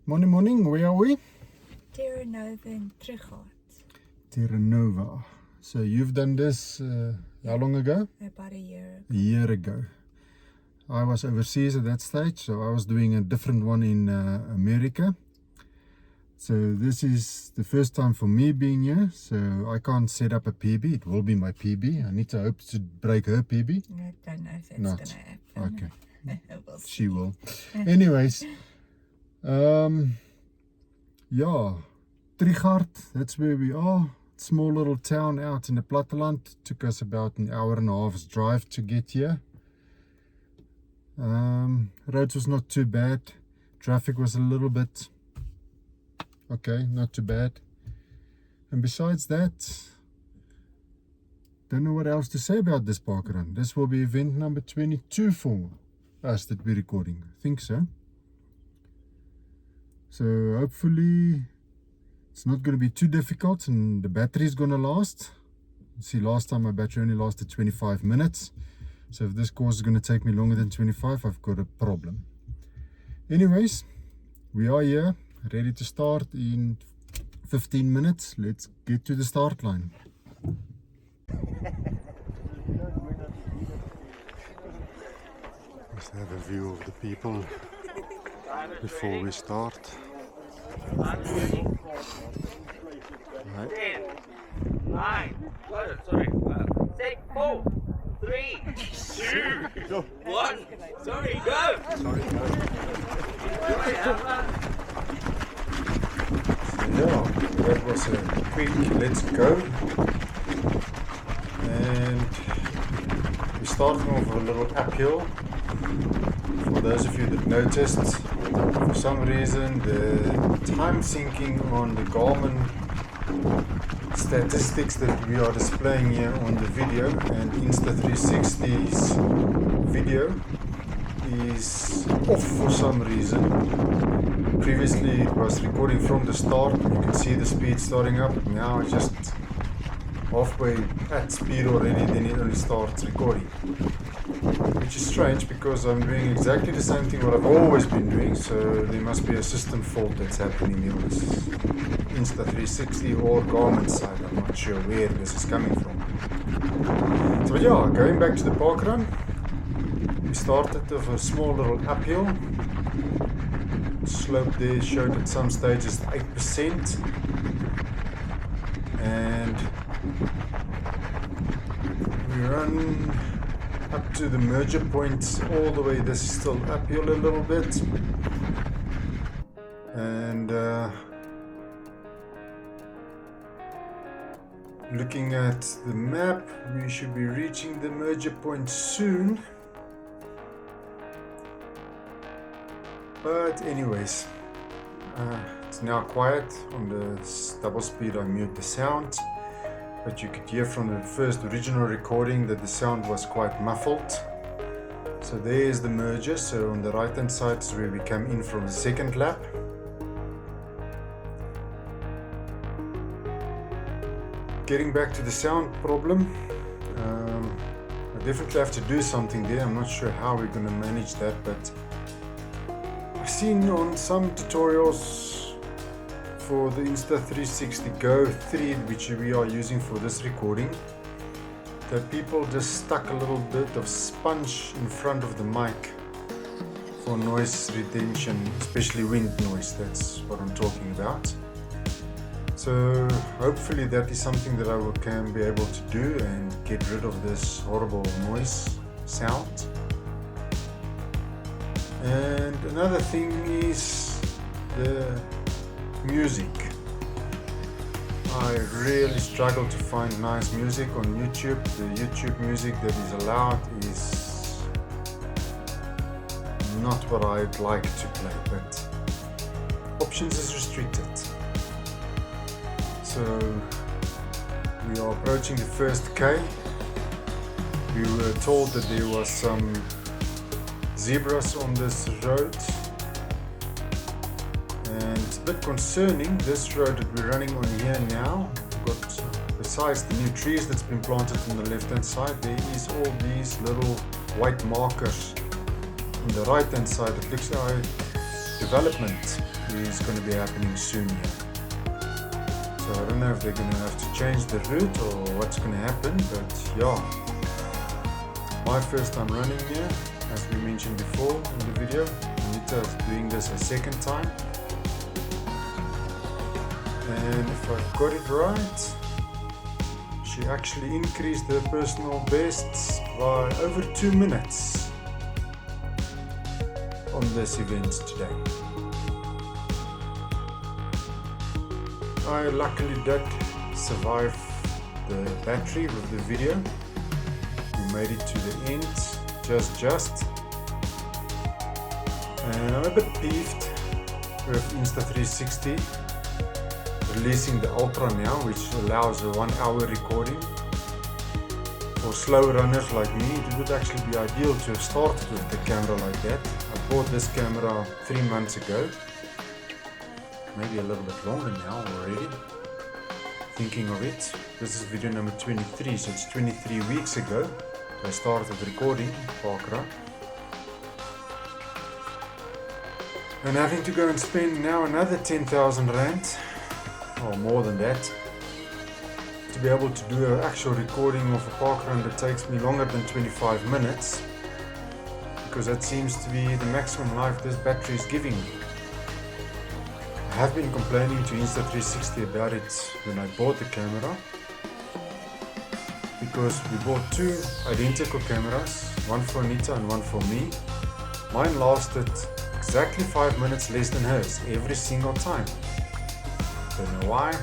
Morning, where are we? Terra Nova in Trichard. Terra Nova. So you've done this how long ago? About a year ago. A year ago. I was overseas at that stage, so I was doing a different one in America. So this is the first time for me being here, so I can't set up a PB. It will be my PB. I need to hope to break her PB. I don't know if that's Not. going to happen. Okay. We'll see. She will. Anyways, yeah, Trichard, that's where we are. Small little town out in the platteland. Took us about an hour and a half's drive to get here. Roads was not too bad. Traffic was a little bit okay, not too bad. And besides that, don't know what else to say about this parkrun. This will be event number 22 for us that we're recording. I think so. So hopefully it's not going to be too difficult and the battery is going to last. See, last time my battery only lasted 25 minutes. So if this course is going to take me longer than 25, I've got a problem. Anyways, we are here, ready to start in 15 minutes. Let's get to the start line. Let's have a view of the people before we start. Right. 10, 9, sorry, 6, 4, 3, 2, 1, sorry, go! Sorry, go. Yeah, that was a quick let's go. And we started off with a little uphill. For those of you that noticed, for some reason the time syncing on the Garmin statistics that we are displaying here on the video and Insta360's video is off for some reason. Previously it was recording from the start, you can see the speed starting up. Now it's just halfway at speed already, then it only starts recording. Which is strange because I'm doing exactly the same thing what I've always been doing, so there must be a system fault that's happening here on this Insta360 or Garmin side. I'm not sure where this is coming from. So yeah, going back to the parkrun, we started with a small little uphill. Slope there showed at some stages 8%, and we run up to the merger point all the way. This is still uphill a little bit, and looking at the map, we should be reaching the merger point soon. But anyways, it's now quiet. On the double speed I mute the sound, but you could hear from the first original recording that the sound was quite muffled. So there's the merger. So on the right hand side is where we come in from the second lap. Getting back to the sound problem, I definitely have to do something there. I'm not sure how we're going to manage that, but I've seen on some tutorials for the Insta360 Go 3, which we are using for this recording, that people just stuck a little bit of sponge in front of the mic for noise retention, especially wind noise. That's what I'm talking about. So hopefully that is something that I can be able to do and get rid of this horrible noise sound. And another thing is the music. I really struggle to find nice music on YouTube. The YouTube music that is allowed is not what I'd like to play, but options is restricted. So we are approaching the first K. We were told that there was some zebras on this road, and it's a bit concerning. This road that we're running on here now, got, besides the new trees that's been planted on the left hand side, there is all these little white markers on the right hand side. It looks like the development is going to be happening soon here. So I don't know if they're going to have to change the route or what's going to happen, but yeah. My first time running here, as we mentioned before in the video. Anita is doing this a second time. And if I've got it right, she actually increased her personal bests by over 2 minutes on this event today. I luckily did survive the battery with the video. We made it to the end just. And I'm a bit peeved with Insta360 releasing the Ultra now, which allows a 1 hour recording. For slow runners like me, it would actually be ideal to have started with the camera like that. I bought this camera 3 months ago, maybe a little bit longer now already. Thinking of it, this is video number 23, so it's 23 weeks ago I started recording parkrun. And having to go and spend now another 10,000 rand, or more than that, to be able to do an actual recording of a parkrun that takes me longer than 25 minutes, because that seems to be the maximum life this battery is giving me. I have been complaining to Insta360 about it when I bought the camera, because we bought 2 identical cameras, one for Anita and one for me. Mine lasted exactly 5 minutes less than hers every single time. Don't know why.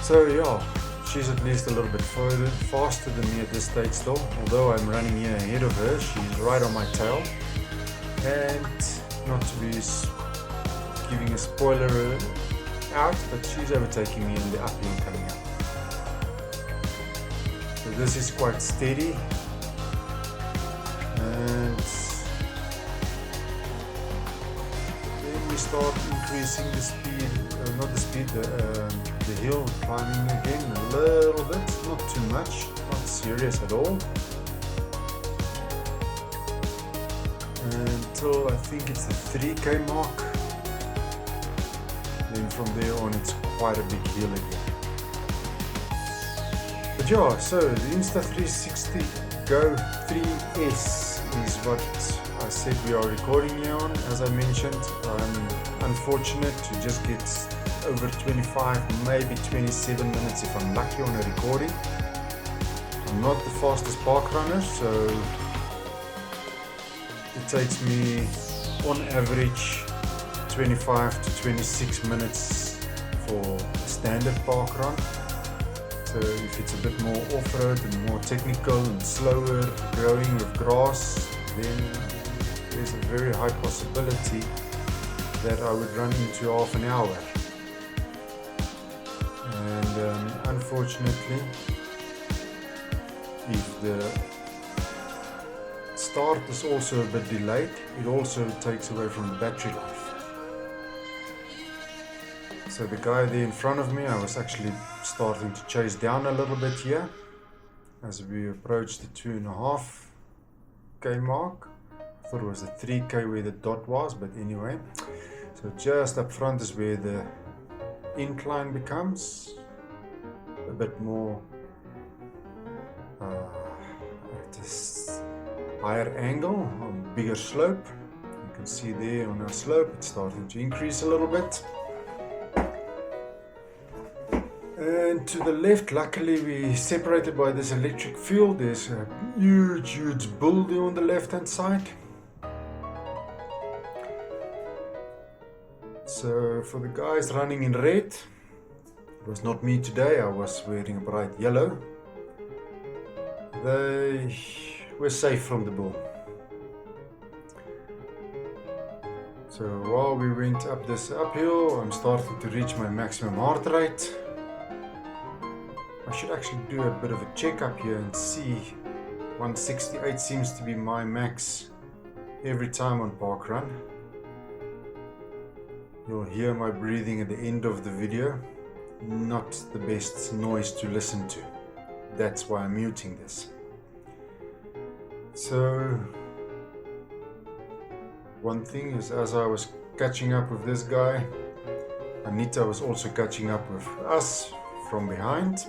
So yeah, she's at least a little bit faster than me at this stage still. Although I'm running here ahead of her, she's right on my tail. And not to be giving a spoiler out, but she's overtaking me in the uphill coming up. So this is quite steady. And then we start increasing the speed, not the speed, the hill climbing again a little bit, not too much, not serious at all. Until I think it's the 3k mark. Then from there on it's quite a big hill again. But yeah, so the Insta360 Go 3S is what I said we are recording here on. As I mentioned, I'm unfortunate to just get over 25, maybe 27 minutes if I'm lucky on a recording. I'm not the fastest park runner, so it takes me on average 25 to 26 minutes for a standard park run. So if it's a bit more off-road and more technical and slower growing with grass, then there's a very high possibility that I would run into half an hour. And unfortunately, if the start is also a bit delayed, it also takes away from the battery life. So the guy there in front of me, I was actually starting to chase down a little bit here as we approached the 2.5k mark. I thought it was the 3k where the dot was, but anyway. So just up front is where the incline becomes a bit more at a higher angle, a bigger slope. You can see there on our slope it's starting to increase a little bit. And to the left, luckily we separated by this electric field. There's a huge bull there on the left hand side. So for the guys running in red, it was not me today, I was wearing a bright yellow. They were safe from the bull. So while we went up this uphill, I'm starting to reach my maximum heart rate. I should actually do a bit of a check-up here and see. 168 seems to be my max every time on parkrun. You'll hear my breathing at the end of the video. Not the best noise to listen to. That's why I'm muting this. So one thing is, as I was catching up with this guy, Anita was also catching up with us from behind.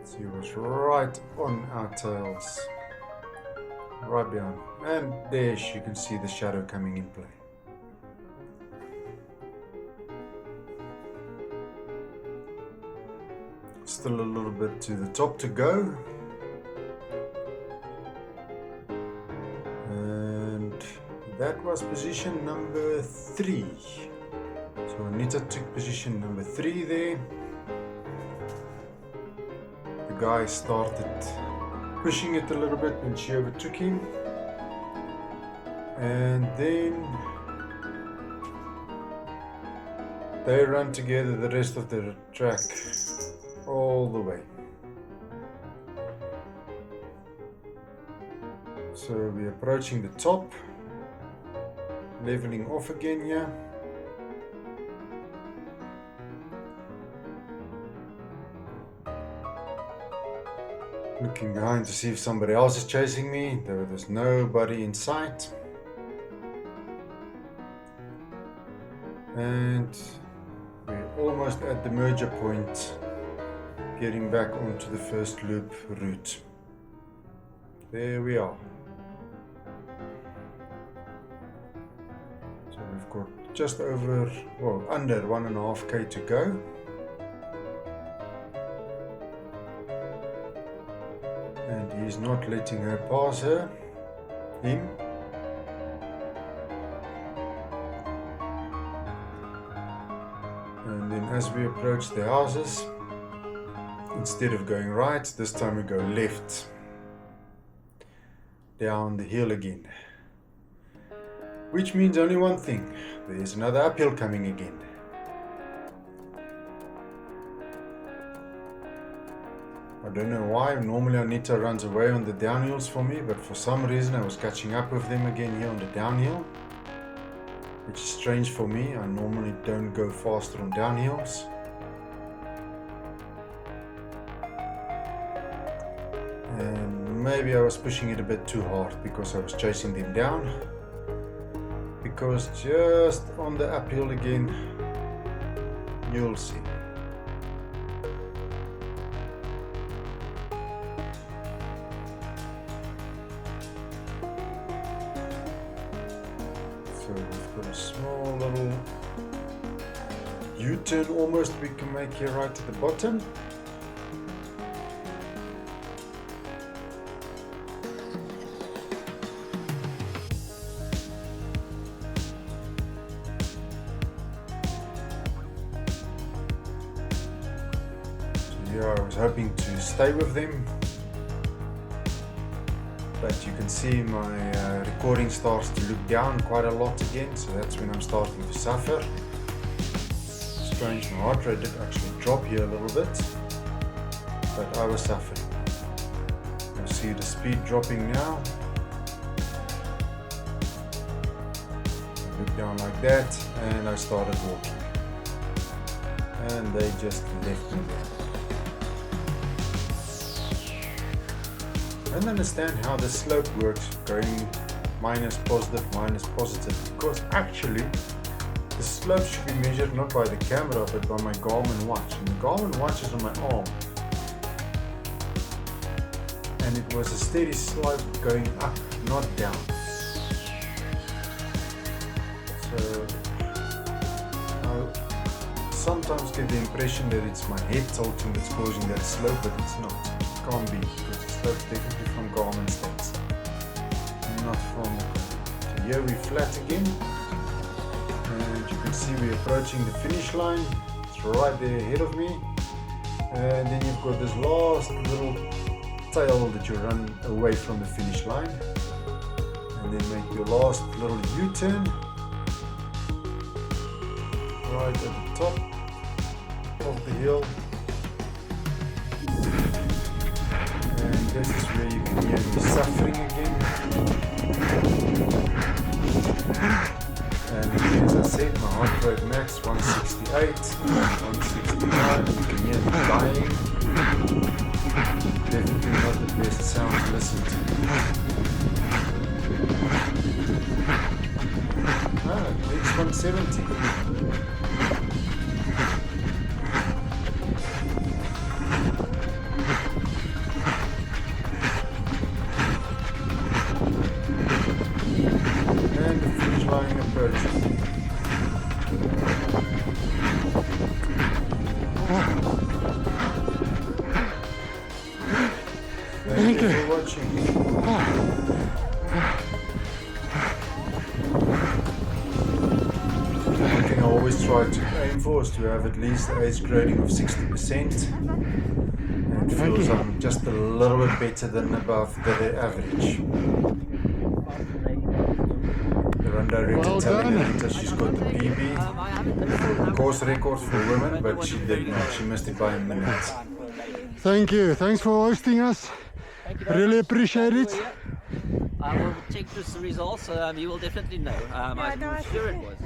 She was right on our tails, right behind, and there you can see the shadow coming in play. Still a little bit to the top to go, and that was position number 3. So Anita took position number 3 there. The guy started pushing it a little bit when she overtook him, and then they ran together the rest of the track all the way. So we're approaching the top, leveling off again here. Looking behind to see if somebody else is chasing me. There's nobody in sight. And we're almost at the merger point, getting back onto the first loop route. There we are. So we've got just over, well, under 1.5k to go. And he's not letting her pass him. And then as we approach the houses, instead of going right, this time we go left, down the hill again. Which means only one thing, there's another uphill coming again. I don't know why, normally Anita runs away on the downhills for me, but for some reason I was catching up with them again here on the downhill, which is strange for me. I normally don't go faster on downhills. And maybe I was pushing it a bit too hard because I was chasing them down. Because just on the uphill again, you'll see. So we've got a small little U-turn almost we can make here right at the bottom. I was hoping to stay with them, but you can see my recording starts to look down quite a lot again, so that's when I'm starting to suffer. Strange, my heart rate did actually drop here a little bit, but I was suffering. You see the speed dropping now. I look down like that and I started walking, and they just left me there. I don't understand how the slope works, going minus positive, because actually the slope should be measured not by the camera but by my Garmin watch, and the Garmin watch is on my arm, and it was a steady slope going up, not down. So I sometimes get the impression that it's my head tilting that's causing that slope, but it's not. It can't be, because the slope's definitely from Garmin stats, not from the computer. So here we're flat again, and you can see we're approaching the finish line. It's right there ahead of me, and then you've got this last little tail that you run away from the finish line, and then make your last little U-turn right at the top of the hill. And this is where you can hear me suffering again. And as I said, my heart rate max 168, 169, you can hear me dying. Definitely not the best sound to listen to. 170. And the finish line approaching. Thank you for watching. One thing I always try to aim for is to have at least the age grading of 60%. And it feels I'm just a little bit better than above the average. The run director telling Anita she's got the PB course record for women, but she did not. She missed it by a minute. Thank you. Thanks for hosting us. Really appreciate it. I will check the results. You will definitely know. I'm sure it was.